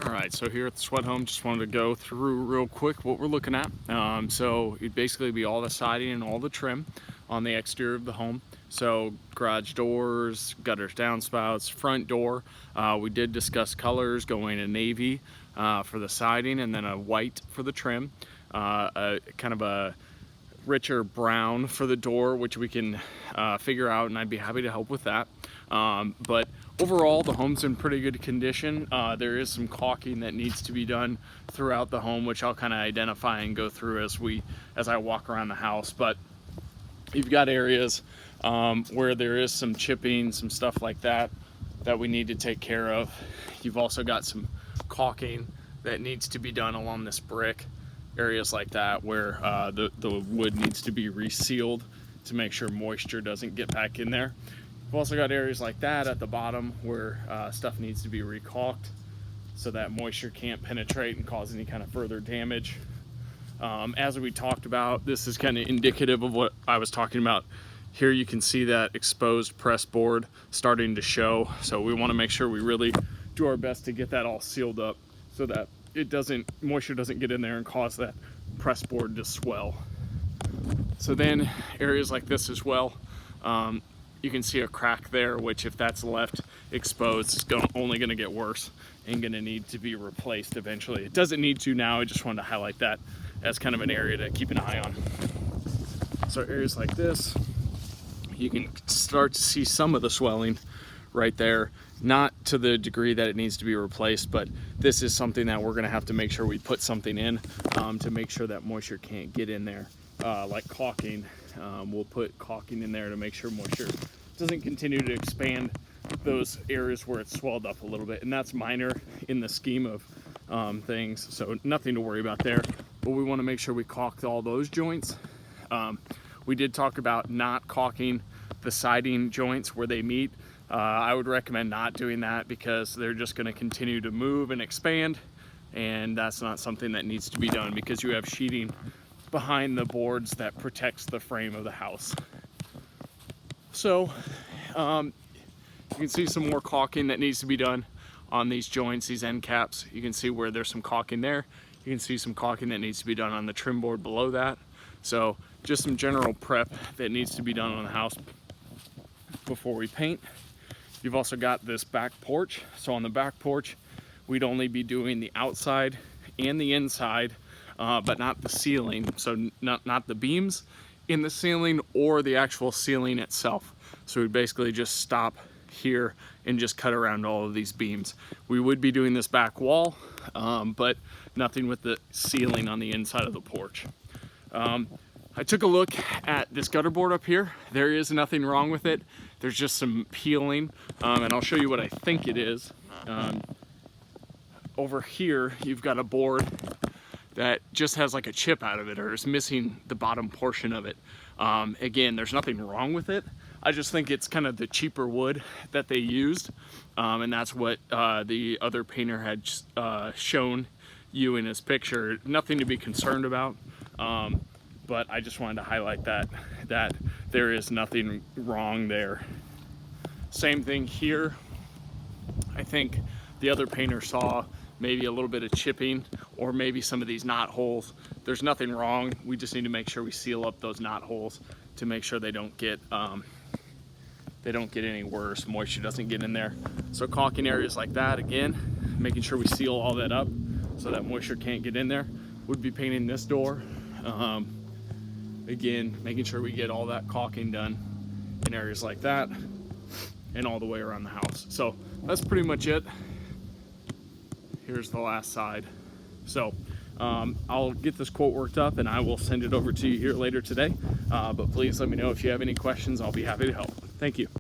All right, so here at the Sweat Home, just wanted to go through real quick what we're looking at. So it'd basically be all the siding and all the trim on the exterior of the home. So garage doors, gutters, downspouts, front door. We did discuss colors, going a navy for the siding and then a white for the trim. Kind of a richer brown for the door, which we can figure out, and I'd be happy to help with that. But overall, the home's in pretty good condition. There is some caulking that needs to be done throughout the home, which I'll kind of identify and go through as I walk around the house. But you've got areas where there is some chipping, some stuff like that we need to take care of. You've also got some caulking that needs to be done along this brick, areas like that where the wood needs to be resealed to make sure moisture doesn't get back in there. We've also got areas like that at the bottom where stuff needs to be recaulked so that moisture can't penetrate and cause any kind of further damage. As we talked about, this is kind of indicative of what I was talking about. Here you can see that exposed press board starting to show. So we want to make sure we really do our best to get that all sealed up so that moisture doesn't get in there and cause that press board to swell. So then areas like this as well, you can see a crack there, which if that's left exposed, it's only going to get worse and going to need to be replaced eventually. It doesn't need to now. I just wanted to highlight that as kind of an area to keep an eye on. So areas like this, you can start to see some of the swelling right there, not to the degree that it needs to be replaced, but this is something that we're going to have to make sure we put something in to make sure that moisture can't get in there. Like caulking, we'll put caulking in there to make sure moisture doesn't continue to expand those areas where it's swelled up a little bit, and that's minor in the scheme of things, so nothing to worry about there. But we want to make sure we caulk all those joints. We did talk about not caulking the siding joints where they meet. I would recommend not doing that because they're just going to continue to move and expand, and that's not something that needs to be done because you have sheeting behind the boards that protects the frame of the house. So you can see some more caulking that needs to be done on these joints, these end caps. You can see where there's some caulking there. You can see some caulking that needs to be done on the trim board below that. So just some general prep that needs to be done on the house before we paint. You've also got this back porch. So on the back porch, we'd only be doing the outside and the inside, but not the ceiling. So not the beams in the ceiling or the actual ceiling itself. So we'd basically just stop here and just cut around all of these beams. We would be doing this back wall, but nothing with the ceiling on the inside of the porch. I took a look at this gutter board up here. There is nothing wrong with it. There's just some peeling, and I'll show you what I think it is. Over here, you've got a board that just has like a chip out of it or is missing the bottom portion of it. Again, there's nothing wrong with it. I just think it's kind of the cheaper wood that they used, and that's what the other painter had shown you in his picture. Nothing to be concerned about, but I just wanted to highlight that there is nothing wrong there. Same thing here. I think the other painter saw maybe a little bit of chipping or maybe some of these knot holes. There's nothing wrong. We just need to make sure we seal up those knot holes to make sure they don't get any worse. Moisture doesn't get in there. So caulking areas like that, again, making sure we seal all that up so that moisture can't get in there. Would be painting this door. Again, making sure we get all that caulking done in areas like that and all the way around the house. So that's pretty much it. Here's the last side. So I'll get this quote worked up and I will send it over to you here later today. But please let me know if you have any questions. I'll be happy to help. Thank you.